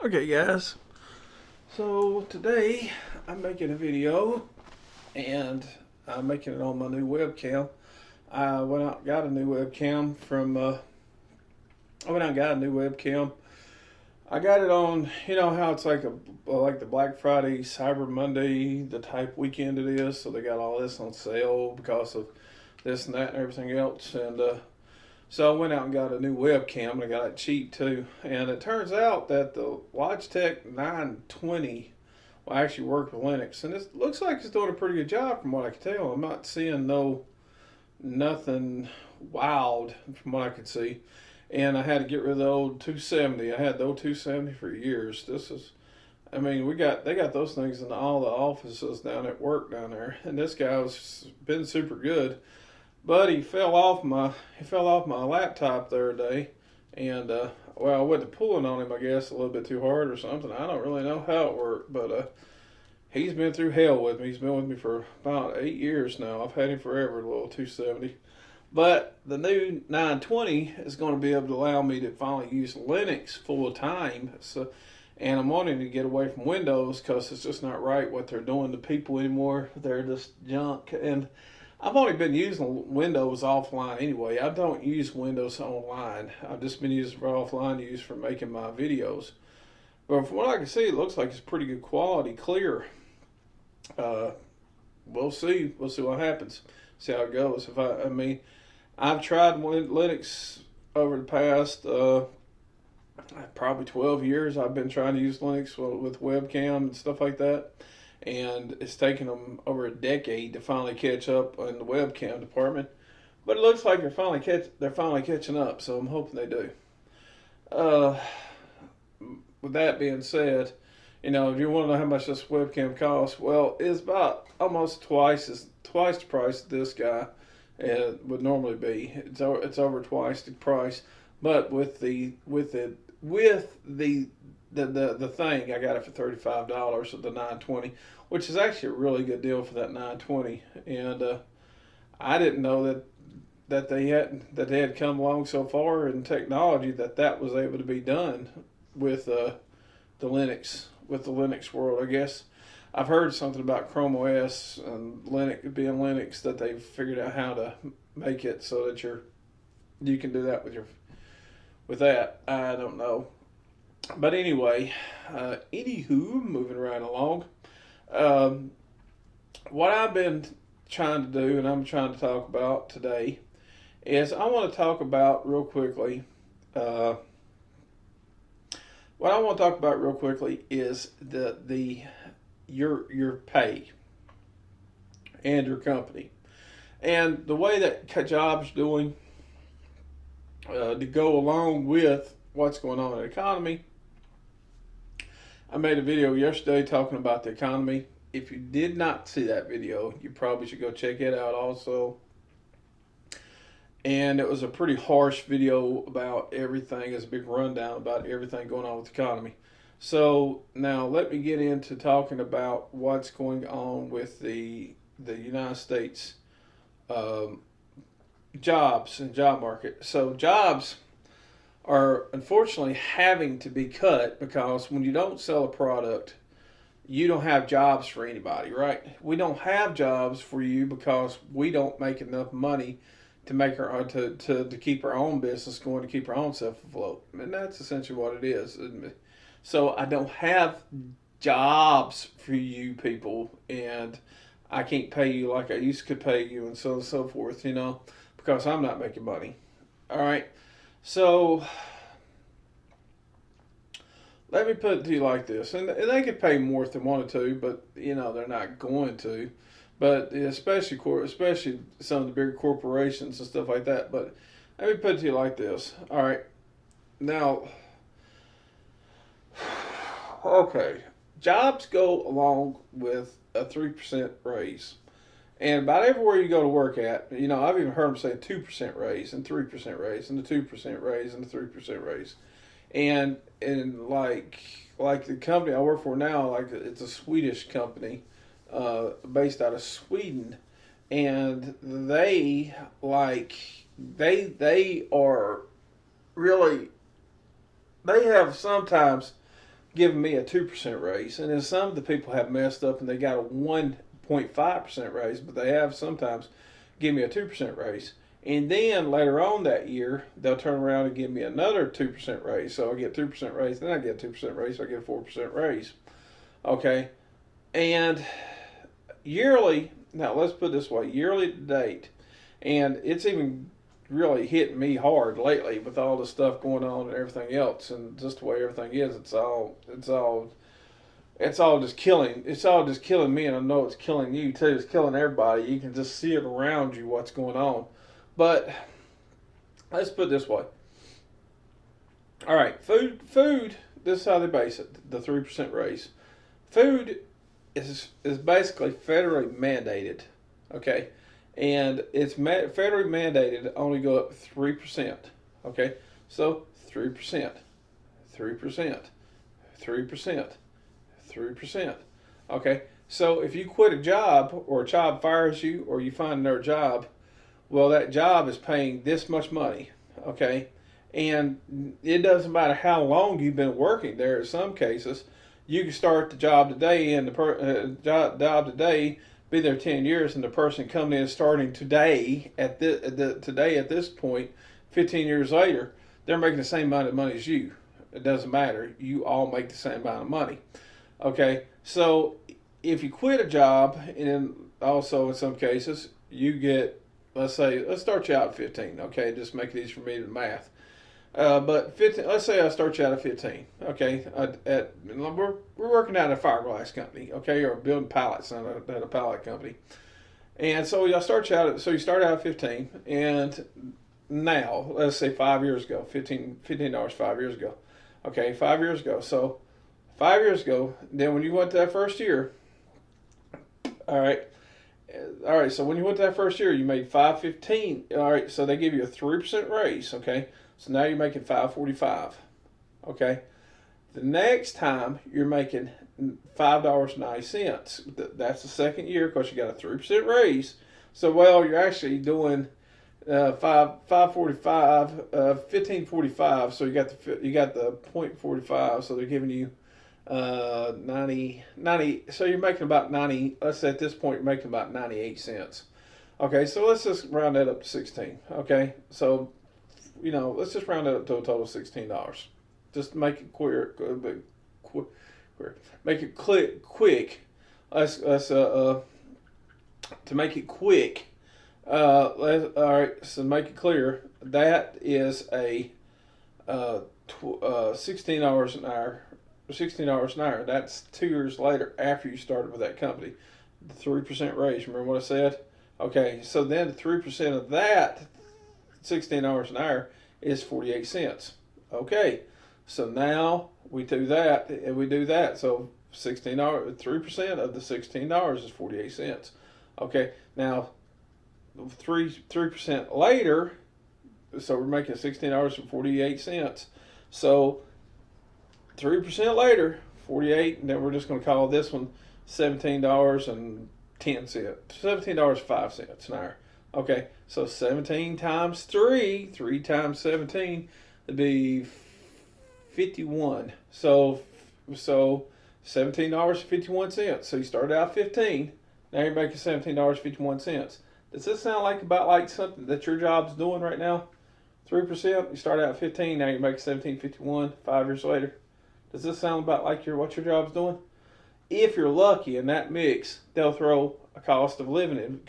Okay guys, so today I'm making a video and I'm making it on my new webcam. I went out and got a new webcam from, I went out and got a new webcam. I got it on, you know how it's like the Black Friday, Cyber Monday, the type weekend it is. So they got all this on sale because of this and that and everything else. So I went out and got a new webcam, and I got it cheap too. And it turns out that the Logitech 920 will actually work with Linux, and it looks like it's doing a pretty good job from what I can tell. I'm not seeing nothing wild from what I could see. And I had to get rid of the old 270. I had the old 270 for years. I mean, they got those things in all the offices down at work down there, and this guy was been super good. But he fell off my laptop the other day, and well, I went to pulling on him, I guess, a little bit too hard or something. I don't really know how it worked, but he's been through hell with me. He's been with me for about 8 years now. I've had him forever, the little 270. But the new 920 is going to be able to allow me to finally use Linux full time. And I'm wanting to get away from Windows because it's just not right what they're doing to people anymore. They're just junk. And I've only been using Windows offline anyway. I don't use Windows online. I've just been using for offline use for making my videos. But from what I can see, it looks like it's pretty good quality, clear. Uh, we'll see. We'll see what happens. See how it goes. I mean, I've tried Linux over the past probably 12 years. I've been trying to use Linux with webcam and stuff like that, and it's taken them over a decade to finally catch up in the webcam department. But it looks like they're finally catching up, so I'm hoping they do. Uh, with that being said, you know, if you want to know how much this webcam costs, well, it's about almost twice the price that this guy would normally be. It's over twice the price, but with the thing, I got it for $35 at the 920, which is actually a really good deal for that 920. And I didn't know that they had come along so far in technology that was able to be done with the Linux world. I guess I've heard something about Chrome OS and Linux being Linux, that they've figured out how to make it so that you can do that with that. I don't know. But anyway, anywho, moving right along. Um, what I've been trying to do, and I'm trying to talk about today, is I want to talk about real quickly. Uh, what I want to talk about real quickly is your pay and your company, and the way that jobs doing to go along with what's going on in the economy. I made a video yesterday talking about the economy. If you did not see that video, you probably should go check it out also. And it was a pretty harsh video about everything. It's a big rundown about everything going on with the economy. So now let me get into talking about what's going on with the United States um, jobs and job market. So jobs are unfortunately having to be cut because when you don't sell a product, you don't have jobs for anybody, right? We don't have jobs for you because we don't make enough money to make to keep our own business going, to keep our own self afloat, and that's essentially what it is. So I don't have jobs for you people, and I can't pay you like I used to pay you, and so on and so forth. You know, because I'm not making money. All right, so let me put it to you like this, and they could pay more if they wanted to, but you know they're not going to. But especially some of the bigger corporations and stuff like that. But let me put it to you like this. All right, now, okay, jobs go along with a 3% raise. And about everywhere you go to work at, you know, I've even heard them say 2% raise and 3% raise and the 2% raise and the 3% raise. And like the company I work for now, like it's a Swedish company, based out of Sweden, and they are really, they have sometimes giving me a 2% raise. And then some of the people have messed up and they got a 1.5% raise, but they have sometimes give me a 2% raise. And then later on that year, they'll turn around and give me another 2% raise. So I get 2% raise, then I get a 2% raise, so I get a 4% raise. Okay. And yearly, now let's put it this way, yearly to date, and it's even really hitting me hard lately with all the stuff going on and everything else, and just the way everything is. It's all just killing. It's all just killing me, and I know it's killing you too. It's killing everybody. You can just see it around you what's going on. But let's put it this way. All right, food. This is how they base it. The 3% raise. Food is basically federally mandated. Okay, and it's federally mandated to only go up 3%. Okay, so 3%, 3%, 3%, 3%. Okay, so if you quit a job or a job fires you or you find another job, well, that job is paying this much money. Okay, and it doesn't matter how long you've been working there. In some cases, you can start the job today and the job today be there 10 years, and the person coming in starting today at this point, 15 years later, they're making the same amount of money as you. It doesn't matter. You all make the same amount of money. Okay, so if you quit a job, and then also in some cases you get, let's start you out at 15. Okay, just make it easy for me to math. But 15. Let's say I start you out at 15. Okay, we're working at a fiberglass company. Okay, or building pallets at a pallet company. And so I start you out. So you start out at 15, and now let's say 5 years ago, $15 5 years ago. Okay, 5 years ago. So 5 years ago, then when you went to that first year, all right. So when you went to that first year, you made $5.15. All right, so they give you a 3% raise. Okay, so now you're making $5.45. Okay, the next time you're making $5.90. That's the second year because you got a 3% raise. So you're actually doing $5.45, $15.45. So you got the .45. So they're giving you 90. So you're making about 90. Let's say at this point you're making about 98 cents. Okay, so let's just round that up to 16. Okay, so let's just round that up to a total of $16. Just make it make it quick. Let's to make it quick. All right, so make it clear that is a $16 an hour. $16 an hour. That's 2 years later after you started with that company. The 3% raise. Remember what I said? Okay, so then the 3% of that $16 an hour is 48 cents. Okay, so now we do that and we do that. So $16, 3% of the $16 is 48 cents. Okay, now 3% later, so we're making $16 and 48 cents. So 3% later, 48, and then we're just going to call this one $17.10. $17.05 an hour. Okay, so 17 times 3 times 17 would be 51. So $17.51. So you started out 15, now you're making $17.51. Does this sound about like something that your job's doing right now? 3%, you started out 15, now you're making $17.51 5 years later. Does this sound about like what your job's doing? If you're lucky in that mix, they'll throw a cost of living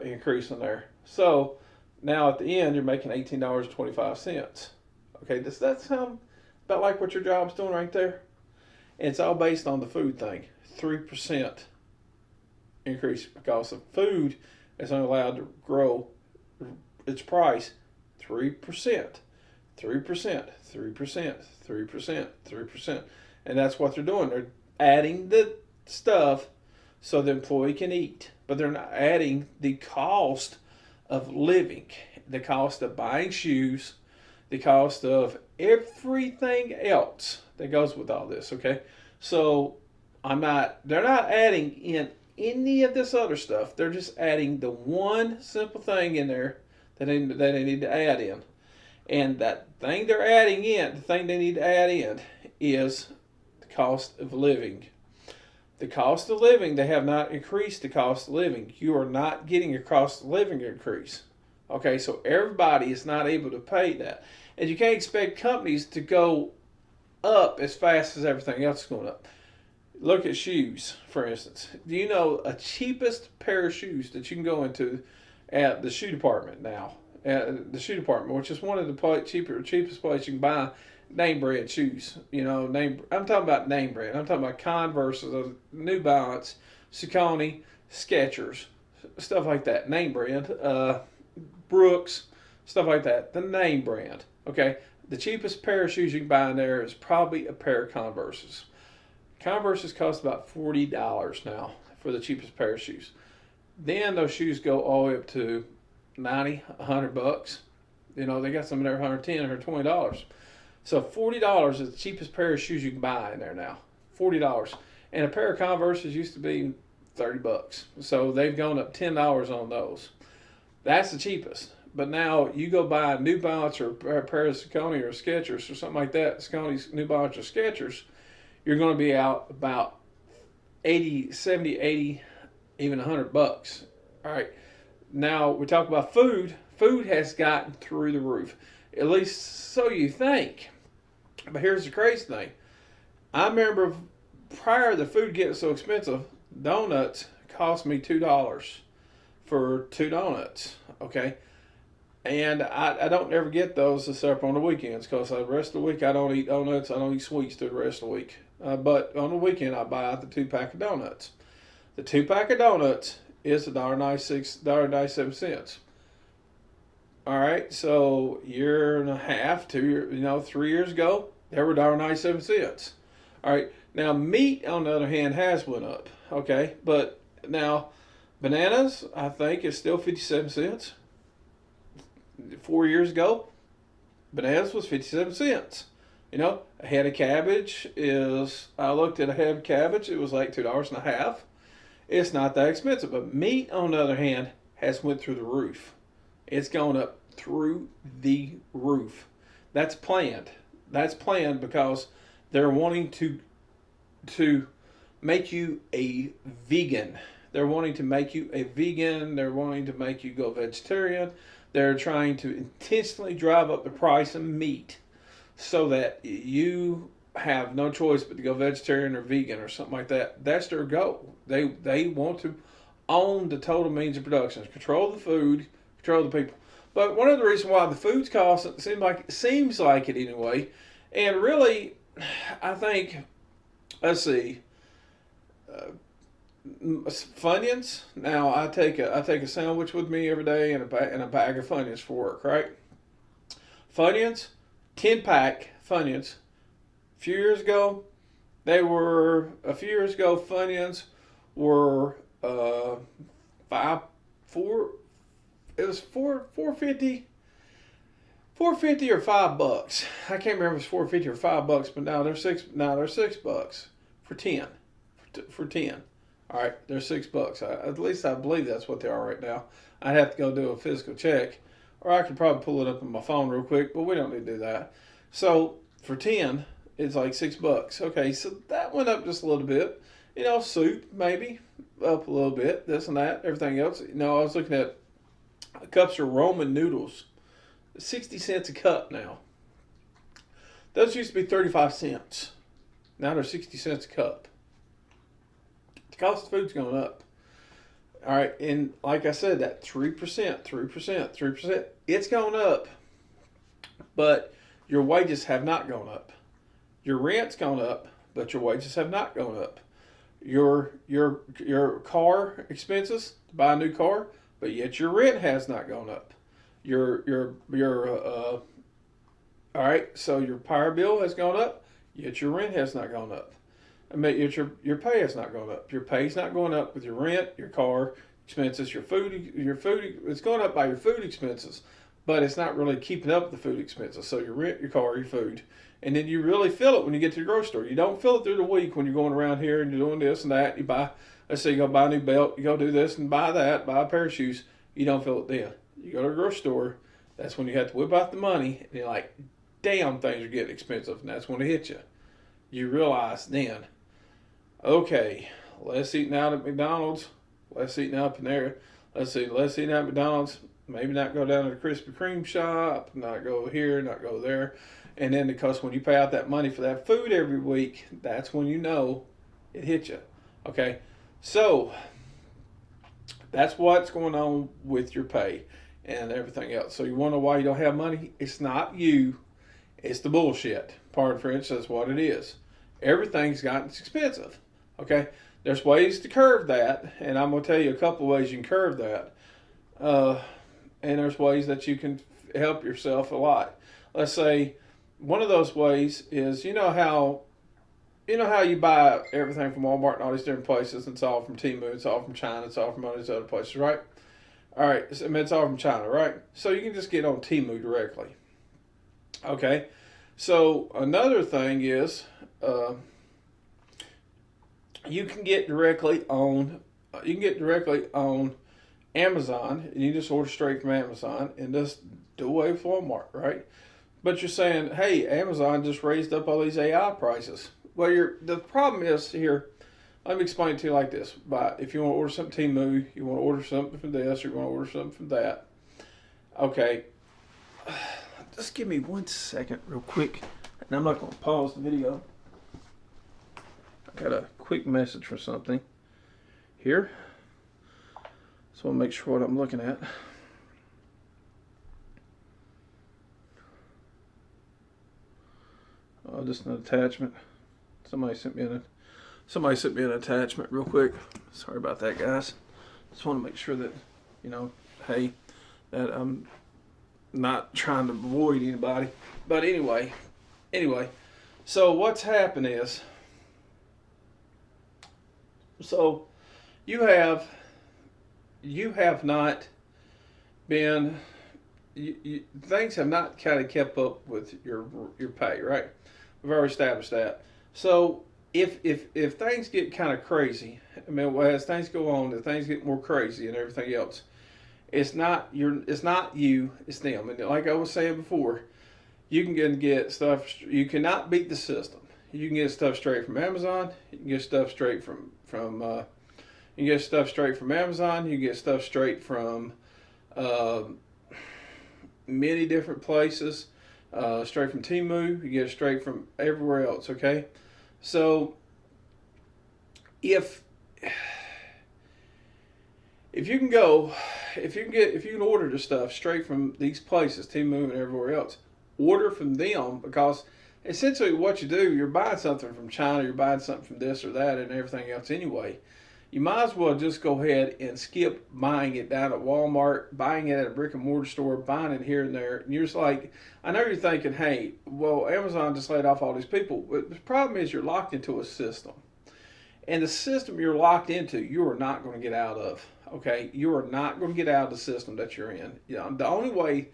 increase in there. So now at the end, you're making $18.25. Okay, does that sound about like what your job's doing right there? And it's all based on the food thing. 3% increase because of food is only allowed to grow its price 3%, 3%, 3%, 3%, 3%. And that's what they're doing. They're adding the stuff so the employee can eat, but they're not adding the cost of living, the cost of buying shoes, the cost of everything else that goes with all this. Okay, so they're not adding in any of this other stuff. They're just adding the one simple thing in there that they need to add in. And that thing they're adding in, the thing they need to add in, is the cost of living. The cost of living, they have not increased the cost of living. You are not getting a cost of living increase. Okay, so everybody is not able to pay that. And you can't expect companies to go up as fast as everything else is going up. Look at shoes, for instance. Do you know a cheapest pair of shoes that you can go into at the shoe department now? At the shoe department, which is one of the cheapest places you can buy name brand shoes. I'm talking about name brand. I'm talking about Converse, New Balance, Saucony, Skechers, stuff like that. Name brand, Brooks, stuff like that. The name brand. Okay, the cheapest pair of shoes you can buy in there is probably a pair of Converses. Converses cost about $40 now for the cheapest pair of shoes. Then those shoes go all the way up to $90, $100. They got some in there $110, $120. So $40 is the cheapest pair of shoes you can buy in there now. $40. And a pair of Converses used to be $30. So they've gone up $10 on those. That's the cheapest. But now you go buy a New Balance or a pair of Saucony or Skechers or something like that, Saucony, New Balance or Skechers, you're going to be out about 80, 70, 80, even $100. All right. Now we talk about food. Food has gotten through the roof. At least so you think. But here's the crazy thing. I remember prior to the food getting so expensive, donuts cost me $2 for 2 donuts. Okay. And I don't ever get those except on the weekends because the rest of the week I don't eat donuts. I don't eat sweets through the rest of the week. But on the weekend I buy the 2-pack of donuts. The 2-pack of donuts is $1.97. All right, so year and a half, 3 years ago, they were $1.97. All right, now meat on the other hand has went up. Okay, but now bananas I think is still 57 cents. 4 years ago, bananas was 57 cents. A head of cabbage I looked at a head of cabbage, it was like $2.50. It's not that expensive. But meat, on the other hand, has went through the roof. It's gone up through the roof. That's planned. That's planned because they're wanting to make you a vegan. They're wanting to make you a vegan. They're wanting to make you go vegetarian. They're trying to intentionally drive up the price of meat so that you have no choice but to go vegetarian or vegan or something like that. That's their goal. They want to own the total means of production, control the food, control the people. But one of the reasons why the food's cost seems like it anyway, and really, I think, let's see, Funyuns. Now I take a sandwich with me every day and a bag of Funyuns for work, right? Funyuns, 10-pack Funyuns. A few years ago, Funyuns were $4.50 or $5. I can't remember if it's $4.50 or $5, but now they're $6 for 10. For 10. All right, they're $6. At least I believe that's what they are right now. I'd have to go do a physical check, or I could probably pull it up on my phone real quick, but we don't need to do that. So for 10, it's like $6. Okay, so that went up just a little bit. Soup maybe up a little bit. This and that, everything else. I was looking at cups of Roman noodles, 60 cents a cup now. Those used to be 35 cents. Now they're 60 cents a cup. The cost of food's going up. All right, and like I said, that 3%, it's going up. But your wages have not gone up. Your rent's gone up, but your wages have not gone up. Your car expenses to buy a new car, but yet your rent has not gone up. All right, so your power bill has gone up, yet your rent has not gone up. I mean, your pay has not gone up. Your pay's not going up with your rent, your car expenses, your food. It's going up by your food expenses, but it's not really keeping up with the food expenses. So your rent, your car, your food, and then you really feel it when you get to the grocery store. You don't feel it through the week when you're going around here and you're doing this and that. You buy, let's say you go buy a new belt, you go do this and buy that, buy a pair of shoes. You don't feel it then. You go to the grocery store, That's when you have to whip out the money and you're like, damn, things are getting expensive. And that's when it hits you. You realize then, okay, less eating out at McDonald's, less eating out in there. Let's eat out at McDonald's. Maybe not go down to the Krispy Kreme shop, not go here, not go there. And then because when you pay out that money for that food every week, that's when you know it hit you. Okay, so that's what's going on with your pay and everything else. So you want to know why you don't have money? It's not you, it's the bullshit. Pardon French, that's what it is. Everything's gotten expensive. Okay, there's ways to curve that, and I'm going to tell you a couple of ways you can curve that. And there's ways that you can help yourself a lot. Let's say one of those ways is, you know how you buy everything from Walmart and all these different places. It's all from Temu, it's all from China, it's all from all these other places, right? All right, it's all from China, right? So you can just get on Temu directly. Okay, so another thing is you can get directly on Amazon, and you just order straight from Amazon and just do away with Walmart, right? But you're saying, hey, Amazon just raised up all these AI prices. Well, the problem is here. Let me explain it to you like this. If you want to order something Temu, you want to order something from this, or you want to order something from that. Okay, just give me 1 second real quick, and I'm not going to pause the video. I got a quick message for something here. So I'll make sure what I'm looking at. Oh, just an attachment. Somebody sent me an attachment real quick. Sorry about that, guys. Just want to make sure that, hey, that I'm not trying to avoid anybody. But anyway, so what's happened is, so you have not been, things have not kind of kept up with your pay, right? We've already established that. So if things get kind of crazy, I mean, as things go on, if things get more crazy and everything else, it's not you, it's them. And like I was saying before, you can get stuff. You cannot beat the system. You can get stuff straight from Amazon. You can get stuff straight from you can get stuff straight from Amazon. You can get stuff straight from many different places. Straight from Temu. You get it straight from everywhere else. Okay, so if you can order the stuff straight from these places, Temu and everywhere else, order from them, because essentially what you do, you're buying something from China, you're buying something from this or that and everything else anyway. You might as well just go ahead and skip buying it down at Walmart, buying it at a brick and mortar store, buying it here and there. And you're just like, I know you're thinking, hey, well, Amazon just laid off all these people. But the problem is you're locked into a system. And the system you're locked into, you are not going to get out of. Okay? You are not going to get out of the system that you're in. The only way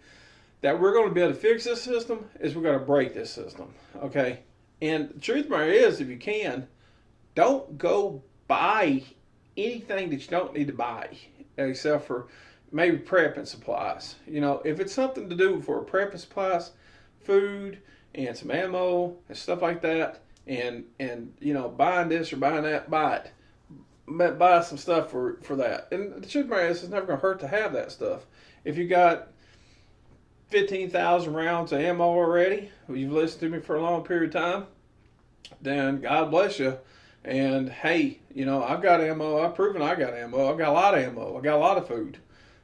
that we're going to be able to fix this system is we're going to break this system. Okay? And the truth of the matter is, if you can, don't go buy anything that you don't need to buy, except for maybe prepping supplies. If it's something to do for prepping supplies, food and some ammo and stuff like that, and buying this or buying that, buy it. Buy some stuff for that. And the truth of the matter is, it's never going to hurt to have that stuff. If you got 15,000 rounds of ammo already, you've listened to me for a long period of time, then God bless you. And hey, I've got ammo. I've proven I got ammo. I've got a lot of ammo. I've got a lot of food.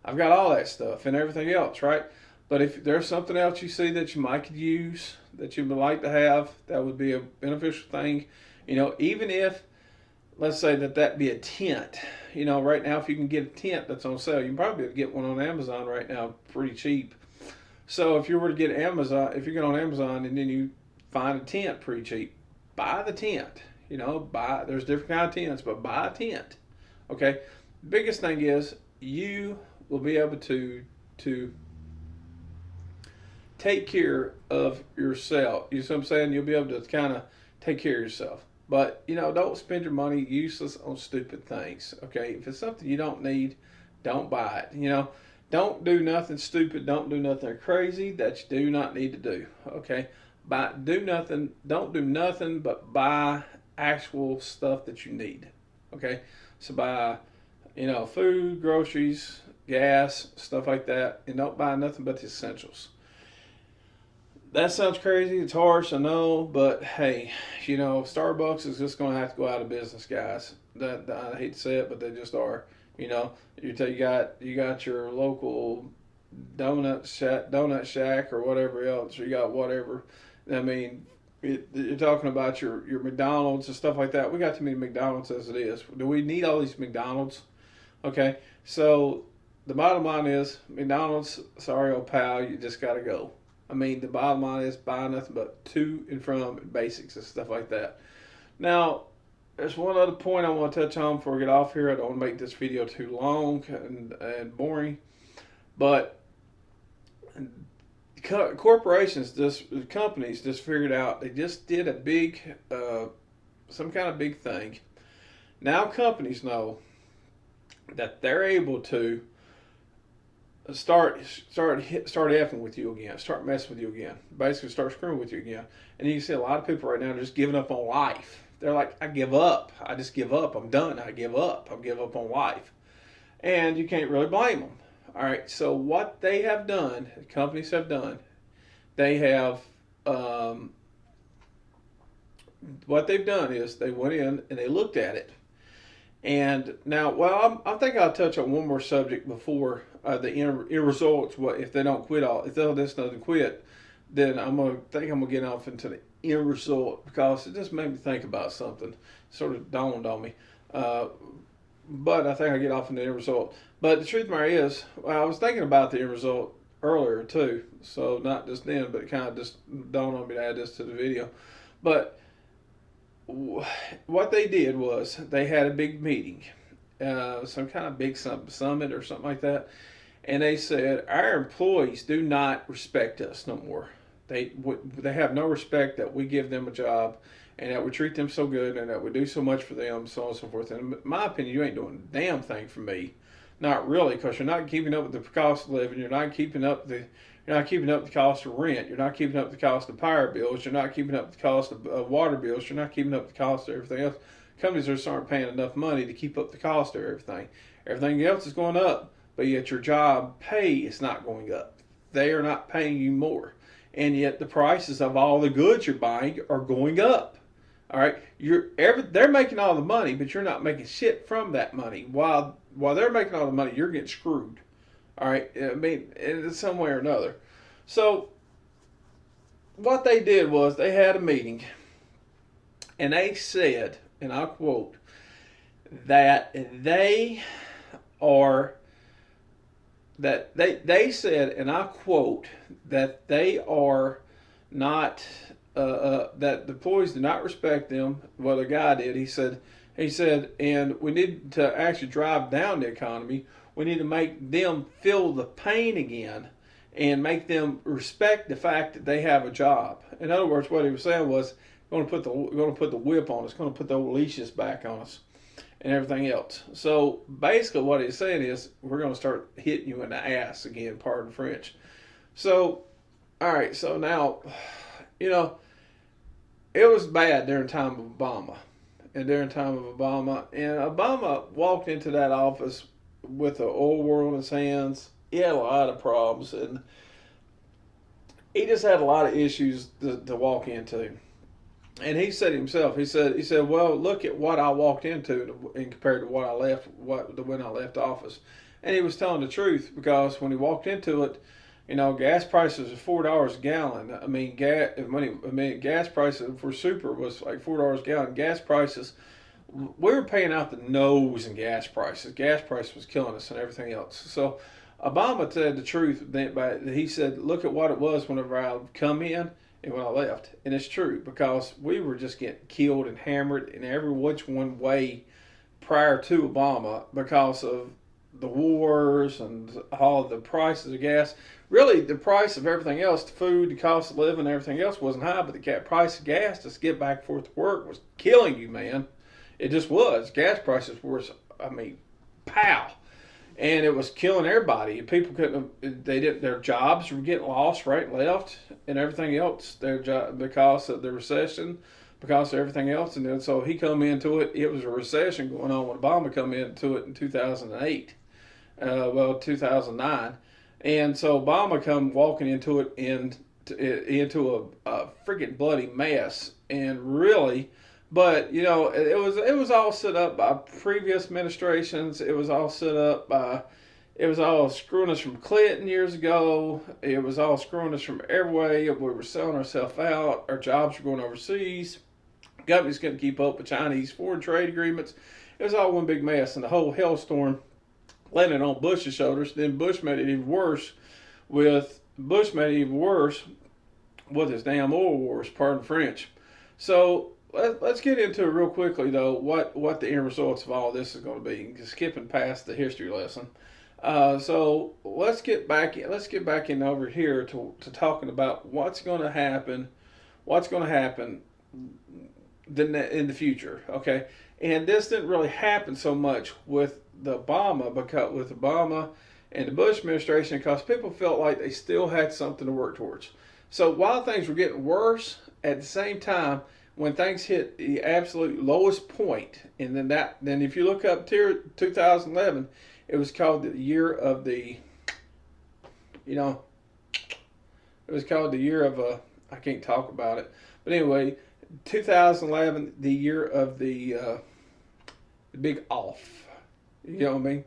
I've got all that stuff and everything else, right? But if there's something else you see that you might could use, that you would like to have, that would be a beneficial thing. Even if, let's say that be a tent. Right now, if you can get a tent that's on sale, you can probably get one on Amazon right now pretty cheap. So if you were to get if you get on Amazon and then you find a tent pretty cheap, buy the tent. There's different kind of tents, but buy a tent. Okay. The biggest thing is you will be able to take care of yourself. You know what I'm saying? You'll be able to kind of take care of yourself. But, don't spend your money useless on stupid things. Okay. If it's something you don't need, don't buy it. Don't do nothing stupid. Don't do nothing crazy that you do not need to do. Okay, don't do nothing but buy actual stuff that you need. Okay, so buy, food, groceries, gas, stuff like that, and don't buy nothing but the essentials. That sounds crazy. It's harsh, I know, but hey, Starbucks is just going to have to go out of business, guys. That I hate to say it, but they just are. You know, you got your local donut shack or whatever else. Or you got whatever. I mean, you're talking about your McDonald's and stuff like that. We got too many McDonald's as it is. Do we need all these McDonald's? Okay, so the bottom line is McDonald's. Sorry, old pal, you just got to go. I mean, the bottom line is buy nothing but to and from basics and stuff like that. Now, there's one other point I want to touch on before we get off here. I don't want to make this video too long and boring, but corporations, companies just figured out, they just did a big, some kind of big thing. Now companies know that they're able to start effing with you again, start messing with you again, basically start screwing with you again. And you can see a lot of people right now are just giving up on life. They're like, I give up. I just give up. I'm done. I give up. I give up on life. And you can't really blame them. All right. So what they have done, companies have done, they have, what they've done is they went in and they looked at it. And now, well, I think I'll touch on one more subject before the end results. What if they don't quit if this doesn't quit, then I'm gonna get off into the end result, because it just made me think about something. Sort of dawned on me. But I think I'll get off into the end result. But the truth of the matter is, I was thinking about the end result earlier too. So not just then, but it kind of just dawned on me to add this to the video. But what they did was they had a big meeting, some kind of big summit or something like that, and they said our employees do not respect us no more. They have no respect that we give them a job, and that we treat them so good, and that we do so much for them, so on and so forth. And in my opinion, you ain't doing a damn thing for me. Not really, because you're not keeping up with the cost of living. You're not keeping up the cost of rent. You're not keeping up the cost of power bills. You're not keeping up the cost of water bills. You're not keeping up the cost of everything else. Companies just aren't paying enough money to keep up the cost of everything. Everything else is going up, but yet your job pay is not going up. They are not paying you more, and yet the prices of all the goods you're buying are going up. All right, they're making all the money, but you're not making shit from that money. While they're making all the money, you're getting screwed. All right, I mean, in some way or another. So what they did was they had a meeting, and they said, and I'll quote, that they said, and I quote, that they are not, that the employees do not respect them. Well, the guy did. He said, and we need to actually drive down the economy. We need to make them feel the pain again, and make them respect the fact that they have a job. In other words, what he was saying was, going to put the whip on us, going to put the old leashes back on us, and everything else. So basically, what he's saying is, we're going to start hitting you in the ass again. Pardon French. So, all right. So now, it was bad during the time of Obama, and Obama walked into that office with the oil world in his hands. He had a lot of problems, and he just had a lot of issues to walk into. And he said himself, he said, well, look at what I walked into and compared to when I left office. And he was telling the truth, because when he walked into it, gas prices are $4 a gallon. I mean, gas prices for super was like $4 a gallon. Gas prices, we were paying out the nose in gas prices. Gas prices was killing us and everything else. So Obama said the truth. He said, look at what it was whenever I come in and when I left. And it's true, because we were just getting killed and hammered in every which one way prior to Obama, because of the wars and all of the prices of gas. Really, the price of everything else, the food, the cost of living, everything else wasn't high, but the price of gas to get back and forth to work was killing you, man. It just was. Gas prices were, pow. and it was killing everybody. People couldn't. They didn't. Their jobs were getting lost right and left, and everything else. Their job because of the recession, because of everything else, and then so he come into it. It was a recession going on when Obama come into it in 2008. 2009, and so Obama come walking into it into a freaking bloody mess, and really. But it was all set up by previous administrations. It was all set up by it was all screwing us from Clinton years ago. It was all screwing us from every way. We were selling ourselves out. Our jobs were going overseas. Governments couldn't keep up with Chinese foreign trade agreements. It was all one big mess, and the whole hellstorm landed on Bush's shoulders. Then Bush made it even worse with his damn oil wars. Pardon French. So let's get into it real quickly, though, what the end results of all this is going to be, skipping past the history lesson. So let's get back in over here to talking about what's going to happen in the future, okay? And this didn't really happen so much with Obama and the Bush administration, because people felt like they still had something to work towards. So while things were getting worse, at the same time, when things hit the absolute lowest point, and then if you look up to 2011, it was called the year of the, it was called the year of I can't talk about it, but anyway, 2011, the year of the big off. You know what I mean?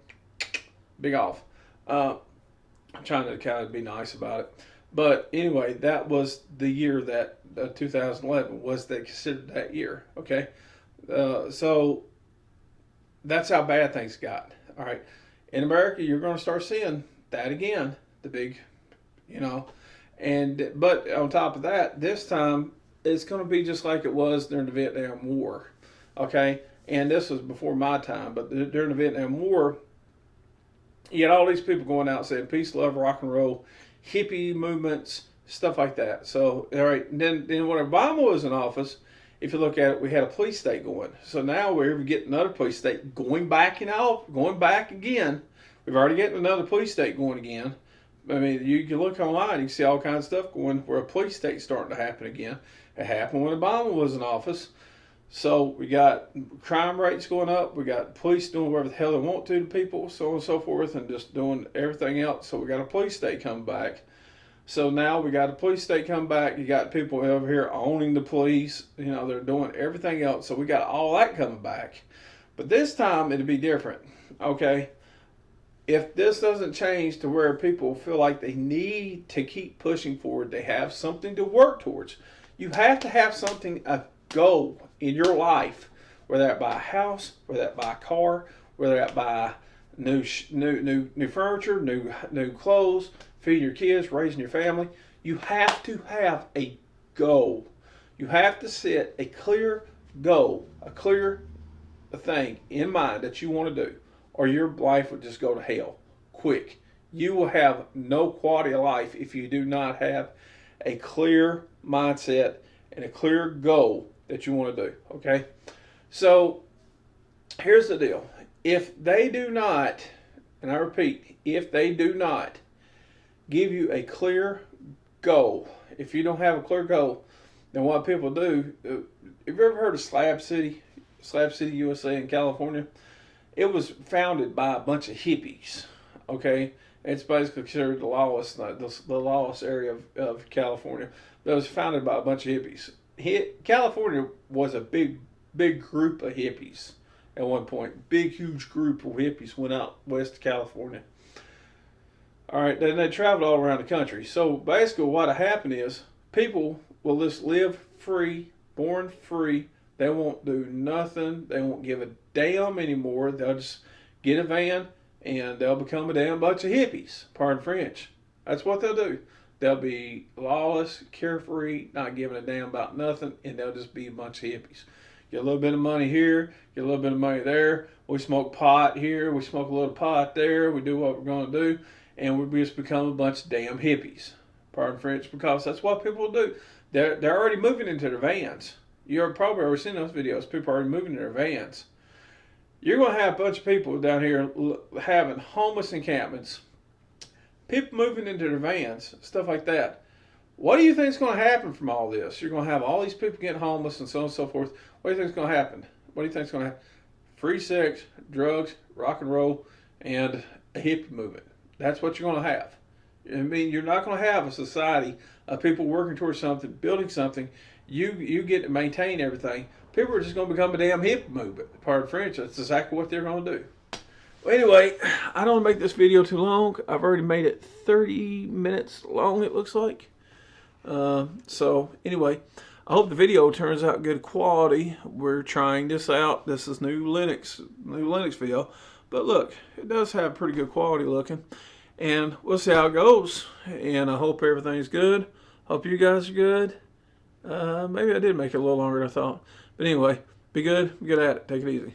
Big off. I'm trying to kind of be nice about it. But anyway, that was the year that 2011 was they considered that year. Okay, so that's how bad things got. All right, in America, you're going to start seeing that again. The big, but on top of that, this time it's going to be just like it was during the Vietnam War. Okay, and this was before my time, but during the Vietnam War, you had all these people going out saying peace, love, rock and roll, hippie movements, stuff like that. So, all right, then when Obama was in office, if you look at it, we had a police state going. So now we're getting another police state going back again. We've already gotten another police state going again. I mean, you can look online, you can see all kinds of stuff going where a police state's starting to happen again. It happened when Obama was in office. So we got crime rates going up. We got police doing whatever the hell they want to people, so on and so forth, and just doing everything else. So we got a police state coming back. So now we got a police state come back. You got people over here owning the police. They're doing everything else. So we got all that coming back. But this time it'll be different. Okay? If this doesn't change to where people feel like they need to keep pushing forward, they have something to work towards. You have to have something, a goal in your life, whether that buy a house, whether that buy a car, whether that buy new furniture, new clothes, feeding your kids, raising your family. You have to have a goal. You have to set a clear goal, a clear thing in mind that you want to do, or your life would just go to hell quick. You will have no quality of life if you do not have a clear mindset and a clear goal that you want to do. Okay? So here's the deal. If they do not, and I repeat, if they do not give you a clear goal, if you don't have a clear goal, then what people do, have you ever heard of Slab City, USA in California? It was founded by a bunch of hippies. Okay? It's basically considered the lawless area of California. But it was founded by a bunch of hippies. California was a big group of hippies at one point. Big, huge group of hippies went out west of California. All right, then they traveled all around the country. So basically what happened is people will just live free, born free. They won't do nothing. They won't give a damn anymore. They'll just get a van and they'll become a damn bunch of hippies. Pardon French. That's what they'll do. They'll be lawless, carefree, not giving a damn about nothing, and they'll just be a bunch of hippies. Get a little bit of money here, get a little bit of money there. We smoke pot here, we smoke a little pot there. We do what we're going to do, and we just become a bunch of damn hippies. Pardon French, because that's what people do. They're already moving into their vans. You've probably already seen those videos. People are already moving in their vans. You're going to have a bunch of people down here having homeless encampments, people moving into their vans, stuff like that. What do you think is going to happen from all this? You're going to have all these people getting homeless and so on and so forth. What do you think is going to happen? What do you think is going to happen? Free sex, drugs, rock and roll, and a hippie movement. That's what you're going to have. I mean, you're not going to have a society of people working towards something, building something. You get to maintain everything. People are just going to become a damn hippie movement. Pardon French. That's exactly what they're going to do. Well, anyway, I don't want to make this video too long. I've already made it 30 minutes long, it looks like. So anyway, I hope the video turns out good quality. We're trying this out. This is new Linux video, but look, it does have pretty good quality looking, and we'll see how it goes. And I hope everything's good. Hope you guys are good. Maybe I did make it a little longer than I thought, but anyway, be good. Get at it. Take it easy.